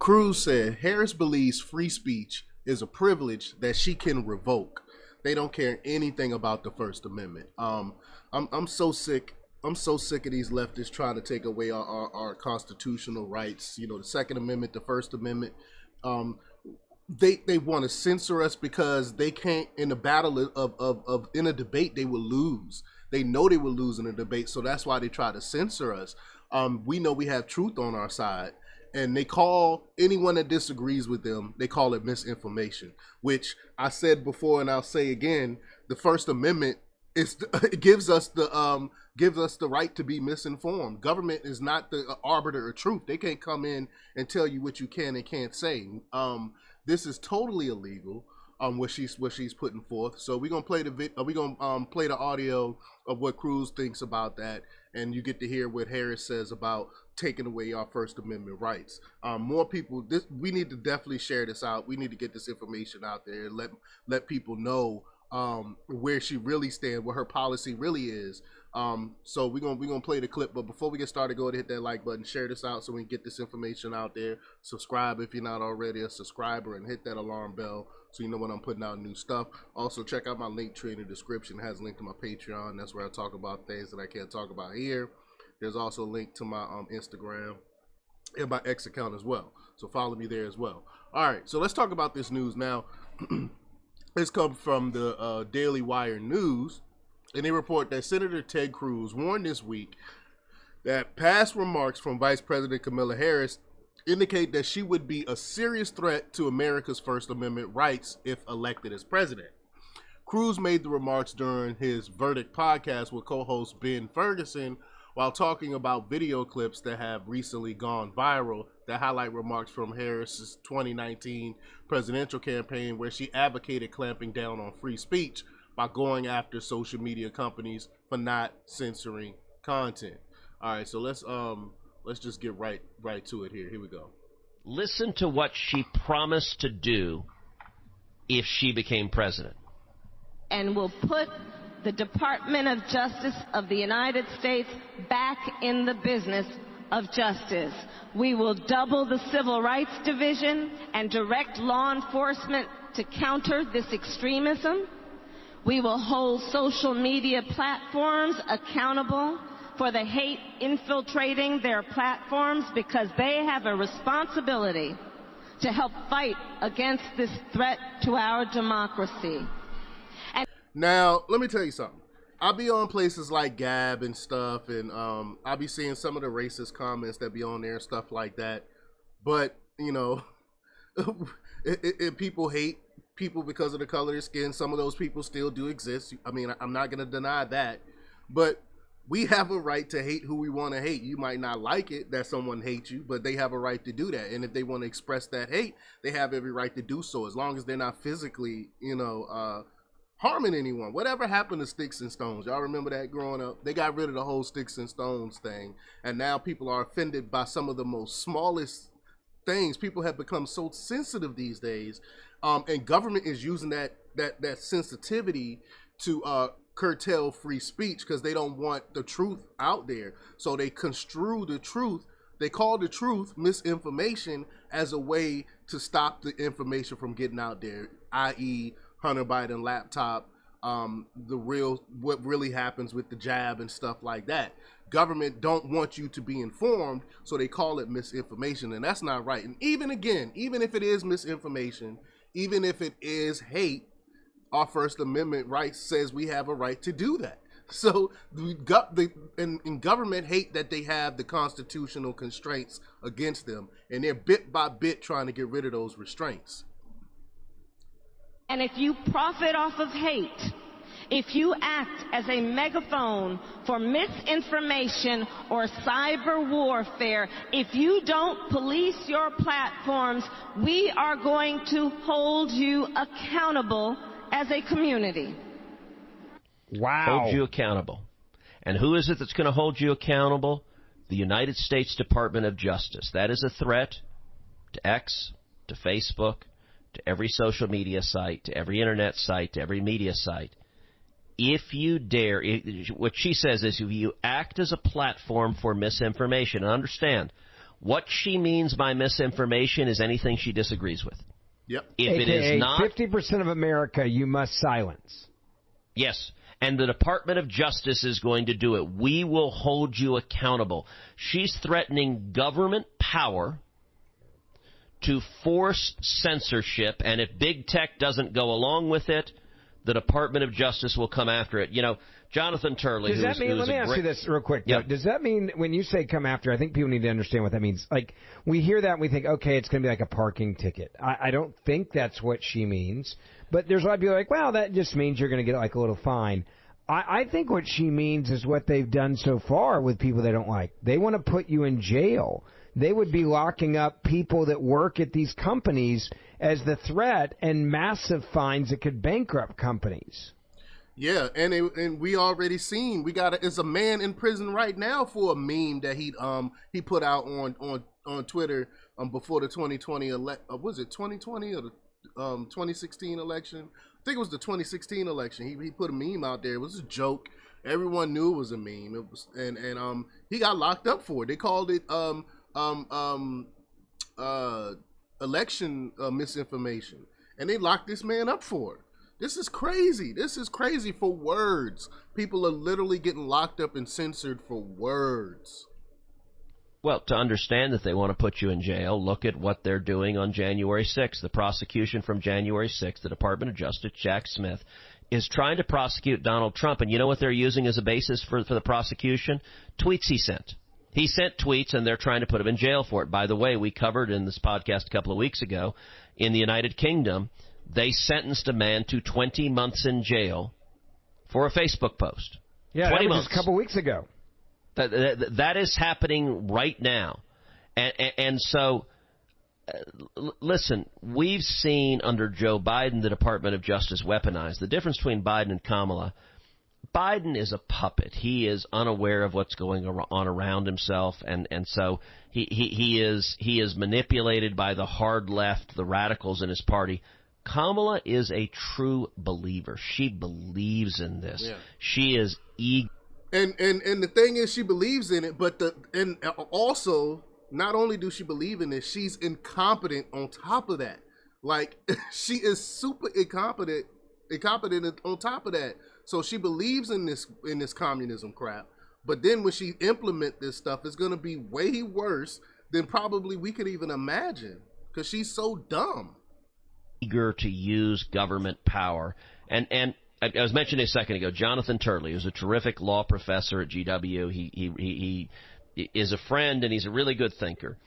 Cruz said Harris believes free speech is a privilege that she can revoke. They don't care anything about the First Amendment. I'm so sick. I'm so sick of these leftists trying to take away our constitutional rights. You know, the Second Amendment, the First Amendment. They want to censor us because they can't, in a battle of in a debate, they will lose. They know they will lose in a debate, so that's why they try to censor us. We know we have truth on our side, and they call anyone that disagrees with them, they call it misinformation, which I said before and I'll say again, the First Amendment it gives us the right to be misinformed. Government is not the arbiter of truth. They can't come in and tell you what you can and can't say. This is totally illegal. What she's putting forth. So we're gonna play play the audio of what Cruz thinks about that, and you get to hear what Harris says about taking away our First Amendment rights. More people, we need to definitely share this out. We need to get this information out there and let people know where she really stands, what her policy really is. So we're gonna play the clip, but before we get started, go ahead and hit that like button, share this out so we can get this information out there. Subscribe if you're not already a subscriber, and hit that alarm bell so you know when I'm putting out new stuff. Also, check out my link tree in the description. It has a link to my Patreon. That's where I talk about things that I can't talk about here. There's also a link to my Instagram and my X account as well. So follow me there as well. All right, so let's talk about this news now. This comes from the Daily Wire News, and they report that Senator Ted Cruz warned this week that past remarks from Vice President Kamala Harris indicate that she would be a serious threat to America's First Amendment rights if elected as president. Cruz made the remarks during his Verdict podcast with co-host Ben Ferguson while talking about video clips that have recently gone viral that highlight remarks from Harris's 2019 presidential campaign, where she advocated clamping down on free speech by going after social media companies for not censoring content. All right, so let's just get right to it here. Here we go. Listen to what she promised to do if she became president. And will put the Department of Justice of the United States back in the business of justice. We will double the Civil Rights Division and direct law enforcement to counter this extremism. We will hold social media platforms accountable for the hate infiltrating their platforms, because they have a responsibility to help fight against this threat to our democracy. Now, let me tell you something. I'll be on places like Gab and stuff, and I'll be seeing some of the racist comments that be on there and stuff like that. But, you know, people hate people because of the color of their skin. Some of those people still do exist. I mean, I'm not going to deny that. But we have a right to hate who we want to hate. You might not like it that someone hates you, but they have a right to do that. And if they want to express that hate, they have every right to do so, as long as they're not physically, harming anyone. Whatever happened to sticks and stones? Y'all remember that growing up? They got rid of the whole sticks and stones thing, and now people are offended by some of the most smallest things. People have become so sensitive these days, and government is using that sensitivity to curtail free speech, because they don't want the truth out there. So they construe the truth. They call the truth misinformation as a way to stop the information from getting out there, i.e. Hunter Biden laptop, what really happens with the jab and stuff like that. Government don't want you to be informed, so they call it misinformation, and that's not right. And even if it is misinformation, even if it is hate, our First Amendment right says we have a right to do that. So and government hate that they have the constitutional constraints against them, and they're bit by bit trying to get rid of those restraints. And if you profit off of hate, if you act as a megaphone for misinformation or cyber warfare, if you don't police your platforms, we are going to hold you accountable as a community. Wow. Hold you accountable. And who is it that's going to hold you accountable? The United States Department of Justice. That is a threat to X, to Facebook, to every social media site, to every internet site, to every media site. If you dare, what she says is, if you act as a platform for misinformation, and understand, What she means by misinformation is anything she disagrees with. Yep. If AKA it is not 50% of America, you must silence. Yes. And the Department of Justice is going to do it. We will hold you accountable. She's threatening government power to force censorship, and if big tech doesn't go along with it, the Department of Justice will come after it. You know, Jonathan Turley, does that mean, let me ask you this real quick. Yeah. Does that mean, when you say come after, I think people need to understand what that means. Like, we hear that and we think, okay, it's going to be like a parking ticket. I don't think that's what she means. But there's a lot of people like, well, that just means you're going to get like a little fine. I think what she means is what they've done so far with people they don't like. They want to put you in jail. They would be locking up people that work at these companies as the threat, and massive fines that could bankrupt companies. Yeah, and we already seen, it's a man in prison right now for a meme that he put out on Twitter before the 2020 was it 2020 or the 2016 election? I think it was the 2016 election. He put a meme out there. It was a joke. Everyone knew it was a meme. It was, and he got locked up for it. They called it election misinformation, and they locked this man up for it. This is crazy. This is crazy for words. People are literally getting locked up and censored for words. Well, to understand that they want to put you in jail, look at what they're doing on January 6th. The prosecution from January 6th, the Department of Justice, Jack Smith, is trying to prosecute Donald Trump. And you know what they're using as a basis for the prosecution? Tweets he sent. He sent tweets, and they're trying to put him in jail for it. By the way, we covered in this podcast a couple of weeks ago, in the United Kingdom, they sentenced a man to 20 months in jail for a Facebook post. Yeah, 20 that was months. just a couple weeks ago. That is happening right now. And so, listen, we've seen under Joe Biden the Department of Justice weaponized. The difference between Biden and Kamala, Biden is a puppet. He is unaware of what's going on around himself, and so he is manipulated by the hard left, the radicals in his party. Kamala is a true believer. She believes in this. Yeah. She is eager. And the thing is, she believes in it, but also, not only does she believe in this, she's incompetent on top of that. Like, she is super incompetent on top of that. So she believes in this communism crap, but then when she implement this stuff, it's going to be way worse than probably we could even imagine, because she's so dumb. Eager to use government power. And I was mentioning a second ago, Jonathan Turley, who's a terrific law professor at GW. He is a friend, and he's a really good thinker.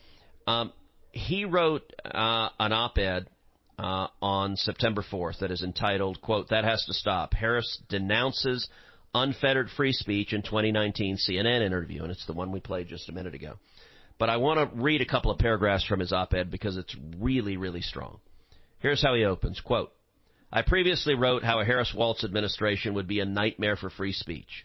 He wrote an op-ed on September 4th that is entitled, quote, "That Has to Stop. Harris Denounces Unfettered Free Speech in 2019 CNN Interview." And it's the one we played just a minute ago. But I want to read a couple of paragraphs from his op-ed because it's really, really strong. Here's how he opens, quote, "I previously wrote how a Harris-Walz administration would be a nightmare for free speech.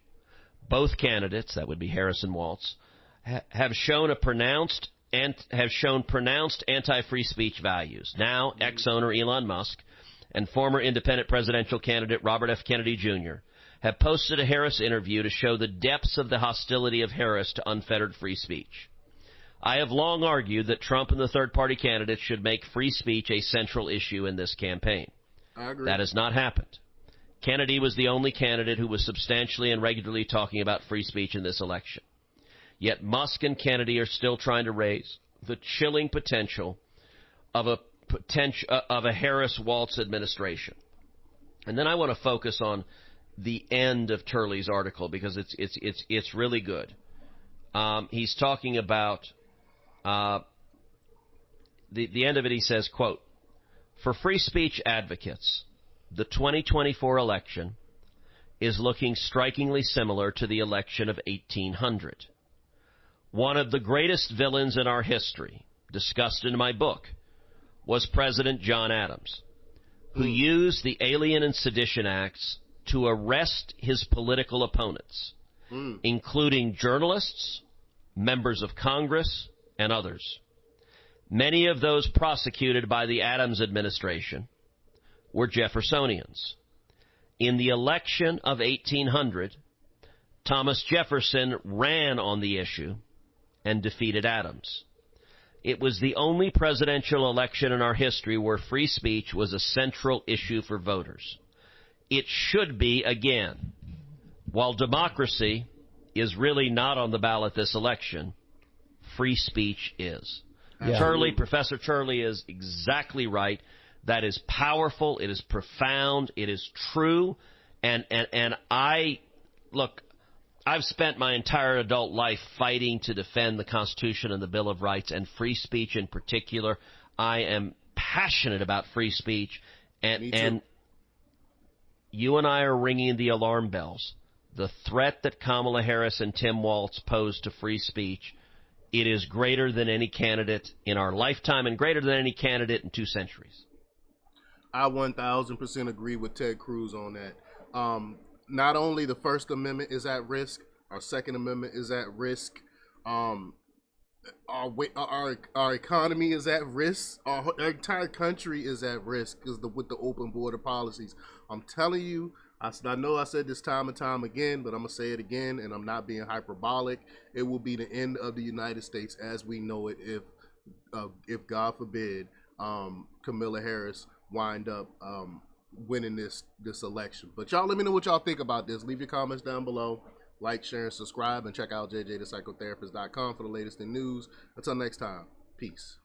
Both candidates," that would be Harris and Walz, have shown pronounced anti-free speech values. Now, ex-owner Elon Musk and former independent presidential candidate Robert F. Kennedy Jr. have posted a Harris interview to show the depths of the hostility of Harris to unfettered free speech. I have long argued that Trump and the third-party candidates should make free speech a central issue in this campaign. I agree. That has not happened. Kennedy was the only candidate who was substantially and regularly talking about free speech in this election. Yet Musk and Kennedy are still trying to raise the chilling potential of a Harris-Walz administration. And then I want to focus on the end of Turley's article because it's really good. He's talking about the end of it. He says, quote, "For free speech advocates, the 2024 election is looking strikingly similar to the election of 1800. One of the greatest villains in our history, discussed in my book, was President John Adams, who used the Alien and Sedition Acts to arrest his political opponents, including journalists, members of Congress, and others. Many of those prosecuted by the Adams administration were Jeffersonians. In the election of 1800, Thomas Jefferson ran on the issue and defeated Adams. It was the only presidential election in our history where free speech was a central issue for voters. It should be again. While democracy is really not on the ballot this election, free speech is. Yeah. Professor Turley is exactly right. That is powerful. It is profound. It is true. And I've spent my entire adult life fighting to defend the Constitution and the Bill of Rights and free speech in particular. I am passionate about free speech, and you and I are ringing the alarm bells. The threat that Kamala Harris and Tim Walz pose to free speech, it is greater than any candidate in our lifetime and greater than any candidate in 2 centuries. I 1,000% agree with Ted Cruz on that. Not only the First Amendment is at risk, our Second Amendment is at risk. Our economy is at risk. Our entire country is at risk with the open border policies. I'm telling you, I know I said this time and time again, but I'm going to say it again, and I'm not being hyperbolic. It will be the end of the United States as we know it if God forbid, Kamala Harris wind up winning this election. But y'all let me know what y'all think about this. Leave your comments down below. Like, share, and subscribe, and check out jjthepsychotherapist.com for the latest in news. Until next time, peace.